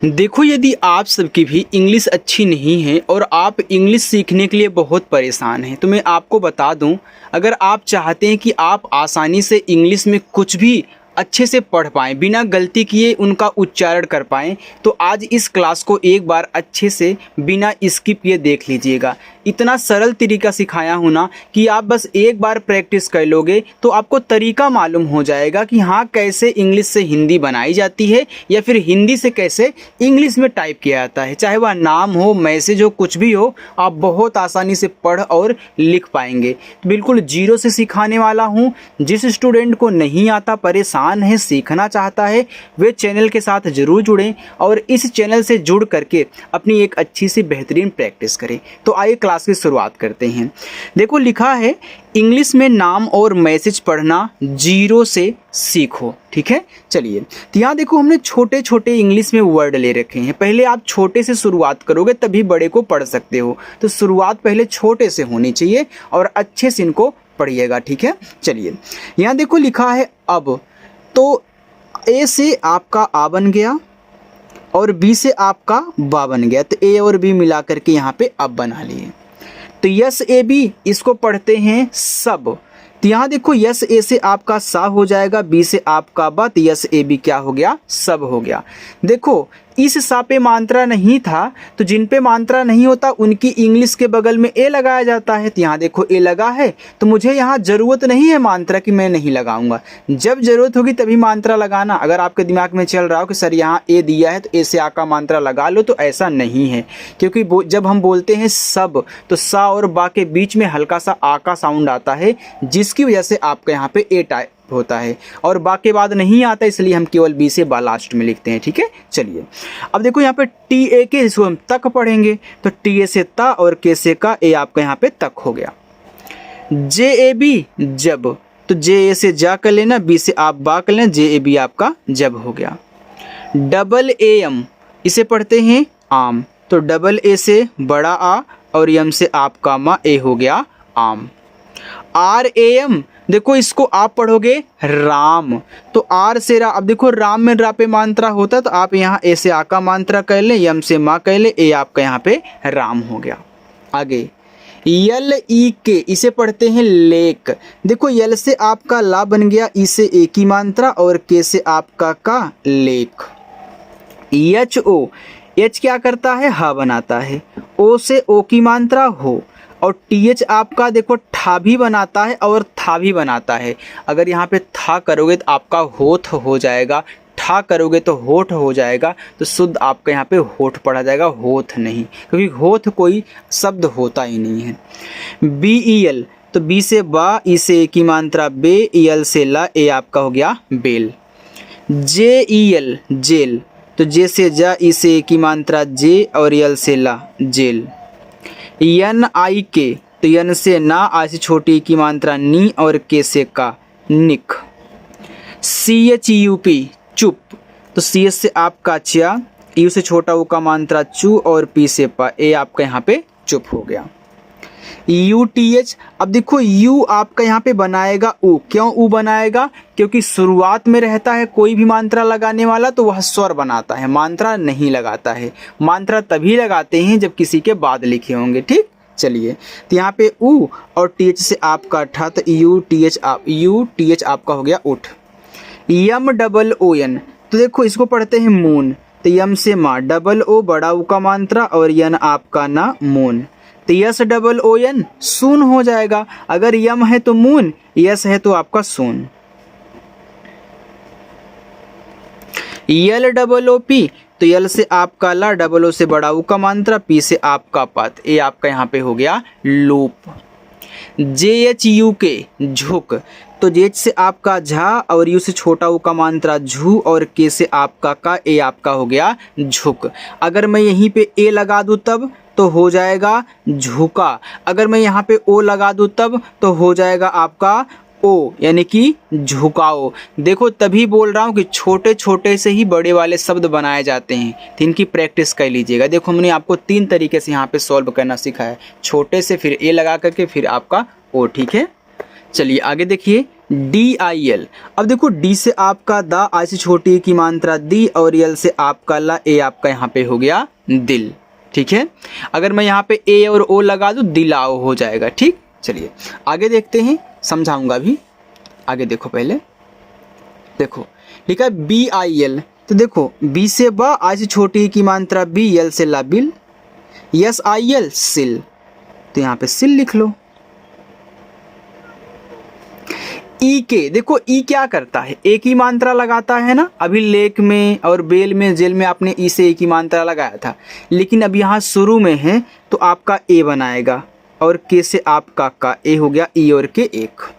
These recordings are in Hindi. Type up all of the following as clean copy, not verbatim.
देखो, यदि आप सबकी भी इंग्लिश अच्छी नहीं है और आप इंग्लिश सीखने के लिए बहुत परेशान हैं, तो मैं आपको बता दूं, अगर आप चाहते हैं कि आप आसानी से इंग्लिश में कुछ भी अच्छे से पढ़ पाएँ, बिना गलती किए उनका उच्चारण कर पाएँ, तो आज इस क्लास को एक बार अच्छे से बिना स्किप किए देख लीजिएगा। इतना सरल तरीका सिखाया हूँ ना कि आप बस एक बार प्रैक्टिस कर लोगे तो आपको तरीका मालूम हो जाएगा कि हाँ, कैसे इंग्लिश से हिंदी बनाई जाती है या फिर हिंदी से कैसे इंग्लिश में टाइप किया जाता है। चाहे वह नाम हो, मैसेज हो, कुछ भी हो, आप बहुत आसानी से पढ़ और लिख पाएंगे। तो बिल्कुल जीरो से सिखाने वाला हूँ। जिस स्टूडेंट को नहीं आता, परेशान है, सीखना चाहता है, वे चैनल के साथ ज़रूर जुड़ें और इस चैनल से जुड़ करके अपनी एक अच्छी सी बेहतरीन प्रैक्टिस करें। तो आइए क्लास की शुरुआत करते हैं। देखो, लिखा है इंग्लिश में नाम और मैसेज पढ़ना जीरो से सीखो। ठीक है, चलिए। तो यहाँ देखो, हमने छोटे छोटे इंग्लिश में वर्ड ले रखे हैं। पहले आप छोटे से शुरुआत करोगे तभी बड़े को पढ़ सकते हो। तो शुरुआत पहले छोटे से होनी चाहिए और अच्छे से इनको पढ़िएगा। ठीक है, चलिए। यहाँ देखो, लिखा है अब। तो ए से आपका आ बन गया और बी से आपका बा बन गया। तो ए और बी मिला करके यहाँ पे अब बना लिए। तो यस ए बी, इसको पढ़ते हैं सब। तो यहाँ देखो, यस ए से आपका सा हो जाएगा, बी से आपका बा, तो यस ए बी क्या हो गया? सब हो गया। देखो, इस सा पे मात्रा नहीं था, तो जिन पे मात्रा नहीं होता उनकी इंग्लिश के बगल में ए लगाया जाता है। तो यहाँ देखो ए लगा है, तो मुझे यहाँ ज़रूरत नहीं है मात्रा की, मैं नहीं लगाऊंगा। जब ज़रूरत होगी तभी मात्रा लगाना। अगर आपके दिमाग में चल रहा हो कि सर यहाँ ए दिया है तो ए से आ का मात्रा लगा लो, तो ऐसा नहीं है। क्योंकि जब हम बोलते हैं सब, तो सा और बा के बीच में हल्का सा आ का साउंड आता है, जिसकी वजह से आपके यहाँ पे ए टाइप होता है और बा के बाद नहीं आता, इसलिए हम केवल बी से बा लास्ट में लिखते हैं। ठीक है, चलिए। अब देखो, यहाँ पे टी ए के, इसको हम तक पढ़ेंगे। तो टी ए से ता और के से का, ए आपका यहाँ पे तक हो गया। जे ए बी जब, तो जे ए से जा कर लेना, बी से आप बा कर लेना, जे ए बी आपका जब हो गया। डबल ए एम, इसे पढ़ते हैं आम। तो डबल ए से बड़ा आ और यम से आपका मा, ए हो गया आम। आर ए एम, देखो इसको आप पढ़ोगे राम। तो आर से रा, अब देखो राम में रा पे मात्रा होता है, तो आप यहाँ ए से आ का मात्रा कर ले, यम से मा कर ले, ए आपका यहाँ पे राम हो गया। आगे यल ई के, इसे पढ़ते हैं लेक। देखो, यल से आपका ला बन गया, ई से ए की मात्रा और के से आपका का, लेक। एच ओ, एच क्या करता है? हा बनाता है। ओ से ओ की मात्रा हो और टी एच आपका देखो ठा भी बनाता है और था भी बनाता है। अगर यहाँ पे था करोगे तो आपका होठ हो जाएगा, ठा करोगे तो होठ हो जाएगा। तो शुद्ध आपका यहाँ पे होठ पढ़ा जाएगा, होठ नहीं, क्योंकि होठ कोई शब्द होता ही नहीं है। बी ई एल, तो बी से बा, ई से ए की मात्रा बे, ई एल से ला, ए आपका हो गया बेल। जे ई एल जेल, तो जे से जा, ई से ए की मात्रा जे और यल से ला, जेल। यन आई के, तो यन से ना, आई से छोटी की मात्रा नी और के से का, निक। सी एच यू पी चुप, तो सी एच से आपका च्या, यू से छोटा ऊ का मात्रा चू और पी से पा, ए आपका यहाँ पे चुप हो गया। यू टी एच, अब देखो यू आपका यहाँ पे बनाएगा ऊ। क्यों ऊ बनाएगा? क्योंकि शुरुआत में रहता है कोई भी मात्रा लगाने वाला तो वह स्वर बनाता है, मात्रा नहीं लगाता है। मात्रा तभी लगाते हैं जब किसी के बाद लिखे होंगे। ठीक, चलिए। तो यहाँ पे ऊ और टी एच से आपका ठा, तो यू टी एच आपका हो गया उठ। यम डबल ओ एन, तो देखो इसको पढ़ते हैं मून। तो यम से माँ, डबल ओ बड़ा ऊ का मात्रा और यन आपका ना, मून। तो यस डबल ओ एन सून हो जाएगा। अगर यम है तो मून, यस है तो आपका सून। यल डबल ओ पी, तो यल से आपका ला, डबल ओ से बड़ा ऊ का मात्रा, पी से आपका पत, ए आपका यहाँ पे हो गया लूप। जे एच यू के झुक, तो जे एच से आपका झा और यू से छोटा ऊ का मात्रा झू और के से आपका का, ए आपका हो गया झुक। अगर मैं यहीं पे ए लगा दूँ तब तो हो जाएगा झुका। अगर मैं यहाँ पे ओ लगा दूँ तब तो हो जाएगा आपका ओ, यानी कि झुकाओ। देखो, तभी बोल रहा हूँ कि छोटे छोटे से ही बड़े वाले शब्द बनाए जाते हैं, तो इनकी प्रैक्टिस कर लीजिएगा। देखो, हमने आपको 3 तरीके से यहाँ पे सॉल्व करना सिखाया है, छोटे से, फिर ए लगा करके, फिर आपका ओ। ठीक है, चलिए आगे देखिए DIL। अब देखो डी से आपका दा, आई से छोटी की मात्रा दी और यल से आपका ला, ए आपका यहाँ पे हो गया दिल। ठीक है, अगर मैं यहाँ पे ए और ओ लगा दूँ दिलाओ हो जाएगा। ठीक, चलिए आगे देखते हैं, समझाऊंगा भी। आगे देखो, पहले देखो लिखा है BIL। तो देखो बी से बा, आई से छोटी की मात्रा बी, यल से ला बिल, SIL सिल। तो यहाँ पे सिल लिख लो। ई के, देखो ई क्या करता है, एक ही मात्रा लगाता है ना। अभी लेक में और बेल में, जेल में आपने ई से एक ही मात्रा लगाया था, लेकिन अब यहाँ शुरू में है तो आपका ए बनाएगा और के से आपका का, ए हो गया ई और के एक।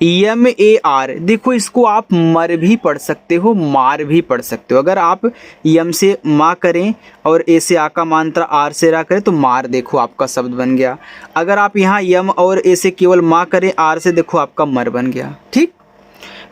MAR, देखो इसको आप मर भी पढ़ सकते हो, मार भी पढ़ सकते हो। अगर आप यम से माँ करें और ए से आ का मात्रा आर से रा करें तो मार, देखो आपका शब्द बन गया। अगर आप यहाँ यम और ए से केवल माँ करें, आर से, देखो आपका मर बन गया। ठीक,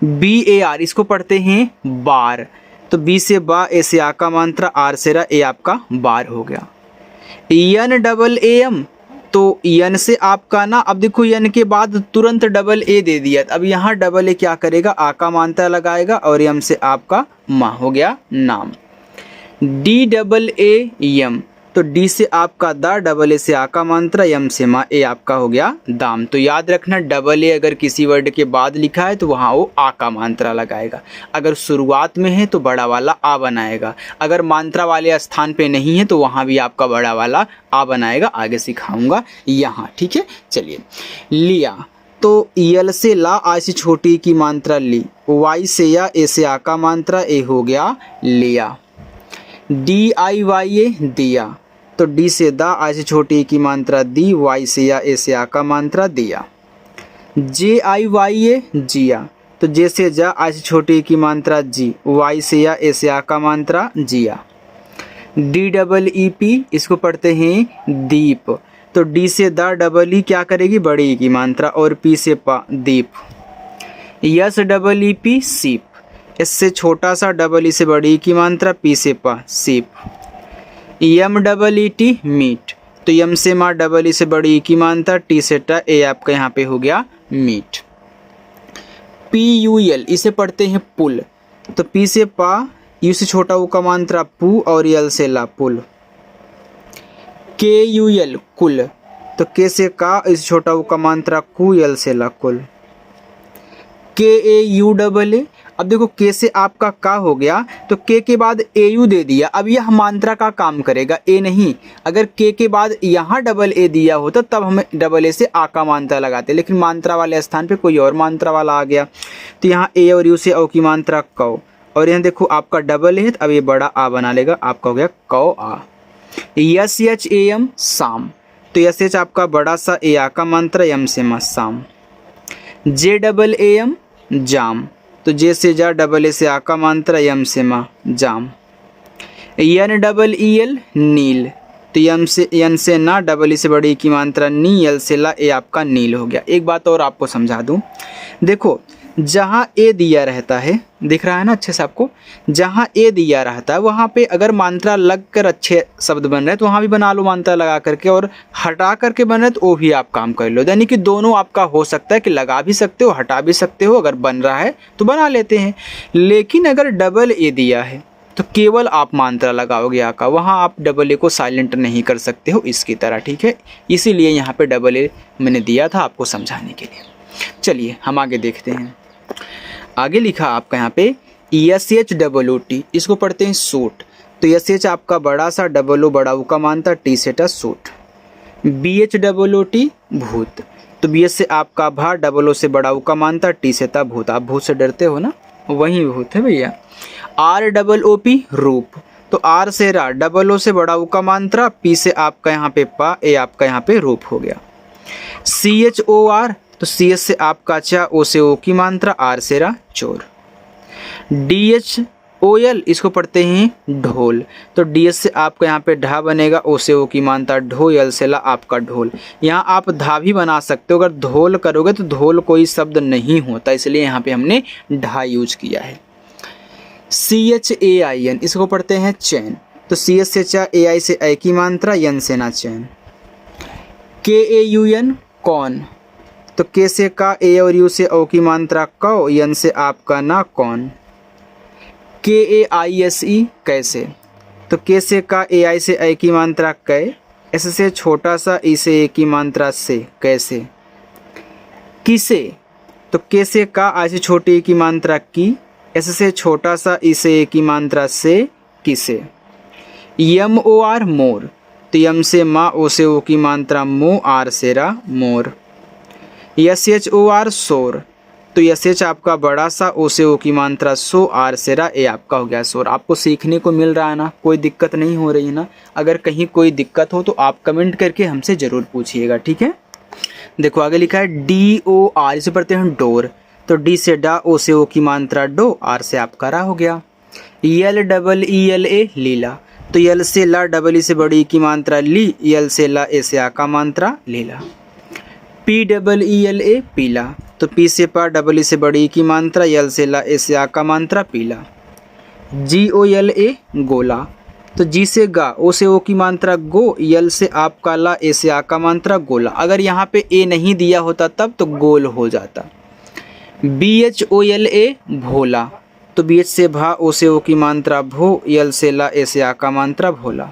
BAR, इसको पढ़ते हैं बार। तो बी से बा, ए से आ का मात्रा, आर से रा, ए आपका बार हो गया। NAAM, तो यन से आपका ना, अब देखो यन के बाद तुरंत डबल ए दे दिया, अब यहाँ डबल ए क्या करेगा, आ का मात्रा लगाएगा और यम से आपका माँ हो गया नाम। DAAM, तो डी से आपका दा, डबल ए से आ का मात्रा, यम से माँ, ए आपका हो गया दाम। तो याद रखना डबल ए अगर किसी वर्ड के बाद लिखा है तो वहाँ वो आ का मात्रा लगाएगा। अगर शुरुआत में है तो बड़ा वाला आ बनाएगा, अगर मात्रा वाले स्थान पे नहीं है तो वहाँ भी आपका बड़ा वाला आ बनाएगा। आगे सिखाऊंगा यहाँ। ठीक है, चलिए लिया, तो यल से ला, आ से छोटी की मात्रा ली, वाई से या, ए से आ का मात्रा, ए हो गया लिया। DIYA दिया, तो डी से दा, आई से छोटी की मात्रा दी, वाई से या, ए से आ का मात्रा दिया। JIYA जिया, तो जे से जा, आई से छोटी की मात्रा जी, वाई से या, ए से आ का मात्रा जिया। DEEP, इसको पढ़ते हैं दीप, तो डी से दा, डबल ई क्या करेगी, बड़ी ई की मात्रा, और पी से पा, दीप। SEEP सीप, एस से छोटा सा, डबल ई से बड़ी ई की मात्रा, पी से पा, सीप। MEET मीट, तो यम से माँ, डबल ई से बड़ी ई की मात्रा, टी से टा, ए आपका यहाँ पे हो गया मीट। PUL, इसे पढ़ते हैं पुल, तो पी से पा, यू से छोटा ऊ का मात्रा पू, और यल से ला पुल। KUL कुल, तो के से का, इस छोटा ऊ का मात्रा कु, यल से ला कुल। KAUAA, अब देखो के से आपका का हो गया, तो के के बाद AU दे दिया, अब यह मात्रा का काम करेगा, ए नहीं। अगर के के बाद यहाँ डबल ए दिया होता तब हमें डबल ए से आ का मात्रा लगाते, लेकिन मात्रा वाले स्थान पे कोई और मात्रा वाला आ गया, तो यहाँ ए और यू से औ की मात्रा कौ, और यहाँ देखो आपका डबल है, अब ये बड़ा आ बना लेगा, आपका हो गया कौ आ। SHAM शाम, तो SH आपका बड़ा सा, ए आ का मात्रा, यम से मा, शाम। JAAM जाम, तो जे से जा, डबल ए से आ का मात्रा, यम से मा, जाम। NEEL नील, तो यम से, यन से ना, डबल ई से बड़ी की मात्रा नी, यल से ला, ए आपका नील हो गया। एक बात और आपको समझा दूं, देखो जहाँ ए दिया रहता है, दिख रहा है ना अच्छे से आपको, जहाँ ए दिया रहता है वहाँ पे अगर मात्रा लग कर अच्छे शब्द बन रहे हैं तो वहाँ भी बना लो मात्रा लगा करके, और हटा करके बन रहे तो वो भी आप काम कर लो। यानी कि दोनों आपका हो सकता है कि लगा भी सकते हो, हटा भी सकते हो, अगर बन रहा है तो बना लेते हैं। लेकिन अगर डबल ए दिया है तो केवल आप मात्रा लगाओगे आ का, वहाँ आप डबल ए को साइलेंट नहीं कर सकते हो इसकी तरह। ठीक है, इसीलिए यहाँ पे डबल ए मैंने दिया था आपको समझाने के लिए। चलिए हम आगे देखते हैं। आगे लिखा आपका यहाँ पे SHOOT, इसको पढ़ते हैं सूट, तो SH आपका बड़ा सा, डबल ओ बड़ा ऊ का मात्रा, टी से टा सूट। BHOOT भूत, तो BH से आपका भा, डबल ओ से बड़ा ऊ का मात्रा, टी से ता भूत। आप भूत से डरते हो ना, वही भूत है भैया। ROOP रूप, तो आर से रा, डबल ओ से बड़ा ऊ का मात्रा, पी से आपका यहाँ पे पा, ए आपका यहाँ पे रूप हो गया। CHOR, तो CS से आपका चा, ओ से ओ की मात्रा, आर से रा, चोर। DHOL, इसको पढ़ते हैं ढोल, तो DS से आपका यहाँ पे ढा बनेगा, ओ से ओ की मात्रा ढो, यल से ला आपका ढोल। यहाँ आप धा भी बना सकते हो, अगर धोल करोगे तो धोल कोई शब्द नहीं होता, इसलिए यहाँ पे हमने ढा यूज किया है। CHAIN, इसको पढ़ते हैं चैन, तो CS से चा, AI से ए की मात्रा, यन से ना चैन। KAUN कौन, तो के से का, ए और यू से ओ की मात्रा कौ, यन से आपका ना कौन। KAISE कैसे, तो के से का, ए आई से ए की मात्रा कै, एस से छोटा सा ई से ए की मात्रा से, कैसे। किसे, तो के से का, आई से छोटी ई की मात्रा की, एस से छोटा सा ई से ए की मात्रा से, किसे। MOR मोर, तो यम से मा, ओ से ओ की मात्रा मो, आर से रा मोर। SHOR शोर, तो SH आपका बड़ा सा, ओ से ओ की मात्रा सो, आर से रा ए आपका हो गया शोर। आपको सीखने को मिल रहा है ना, कोई दिक्कत नहीं हो रही है ना। अगर कहीं कोई दिक्कत हो तो आप कमेंट करके हमसे ज़रूर पूछिएगा, ठीक है। देखो आगे लिखा है DOR, इसे पढ़ते हैं डोर, तो डी से डा, ओ से ओ की मात्रा डो, आर से आपका रा हो गया। LEELA लीला, तो यल से ला, डबल ई से बड़ी की मात्रा ली, यल से ला, ए से आ का मात्रा लीला। PEELA पीला, तो पी से पा, डबल ई से बड़ी की मात्रा, यल से ला, ए से आ का मात्रा पीला। GOLA गोला, तो जी से गा, ओ से ओ की मात्रा गो, यल से आपका ला, ए से आ का मात्रा गोला। अगर यहाँ पे ए नहीं दिया होता तब तो गोल हो जाता। BHOLA भोला, तो BH से भा, ओ से ओ की मात्रा भो, यल से ला, ए से आ का मात्रा भोला।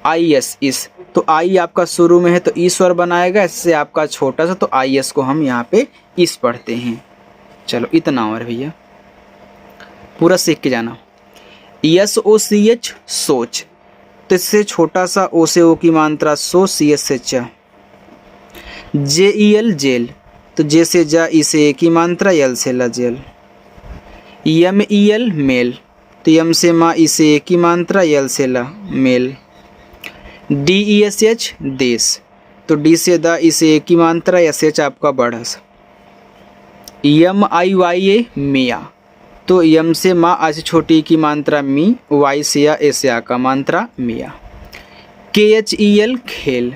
IS इस, तो आई आपका शुरू में है तो ई स्वर बनाएगा, इससे आपका छोटा सा, तो IS को हम यहाँ पे इस पढ़ते हैं। चलो इतना और भैया पूरा सीख के जाना। SOCH सोच, तो इससे छोटा सा, ओ से ओ की मात्रा सो, CS से चा। JEL जेल, तो जे से जा, ई से ए की मात्रा, यल से ला जेल। MEL मेल, तो यम से मा, ई से ए की मात्रा, यल से ला मेल। DESH देश, तो डी से दा, ई से ए की मात्रा, SH आपका बढ़स। MIYA मिया, तो यम से मा, आ से छोटी की मात्रा मी, वाई से या, ए से आ का मात्रा मिया। KHEL खेल,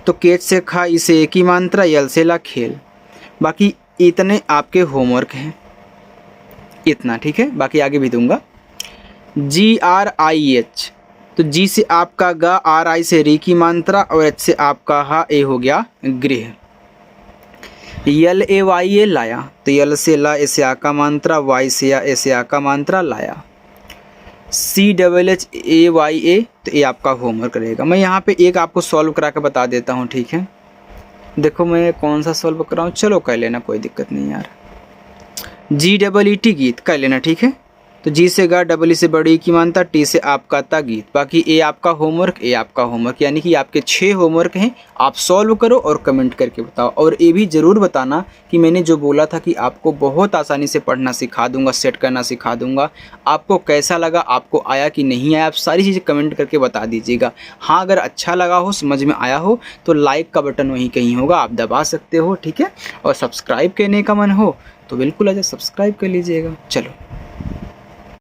तो केच से खा, ई से ए की मात्रा, यल से ला खेल। बाकी इतने आपके होमवर्क हैं, इतना ठीक है, बाकी आगे भी दूंगा। GRIH, तो जी से आपका गा, आर आई से री की मात्रा, और एच से आपका हा, ए हो गया गृह। LAYA लाया, तो यल से ला, ए से आ का मात्रा, वाई से या, ए से आ का मात्रा लाया। CHHAYA, तो ये आपका होमवर्क रहेगा। मैं यहाँ पे एक आपको सॉल्व करा के बता देता हूँ, ठीक है। देखो मैं कौन सा सॉल्व कर रहा हूँ, चलो कर लेना, कोई दिक्कत नहीं यार। GEET गीत कर लेना, ठीक है। तो जी से गा, डबल ई से बड़ी की मात्रा, टी से आपका ता गीत। बाकी ए आपका होमवर्क, ए आपका होमवर्क, यानी कि आपके 6 होमवर्क हैं। आप सॉल्व करो और कमेंट करके बताओ। और ये भी ज़रूर बताना कि मैंने जो बोला था कि आपको बहुत आसानी से पढ़ना सिखा दूंगा, सेट करना सिखा दूंगा, आपको कैसा लगा, आपको आया कि नहीं आया, आप सारी चीज़ें कमेंट करके बता दीजिएगा। हाँ, अगर अच्छा लगा हो, समझ में आया हो, तो लाइक का बटन वहीं कहीं होगा, आप दबा सकते हो, ठीक है। और सब्सक्राइब करने का मन हो तो बिल्कुल आजा सब्सक्राइब कर लीजिएगा। चलो।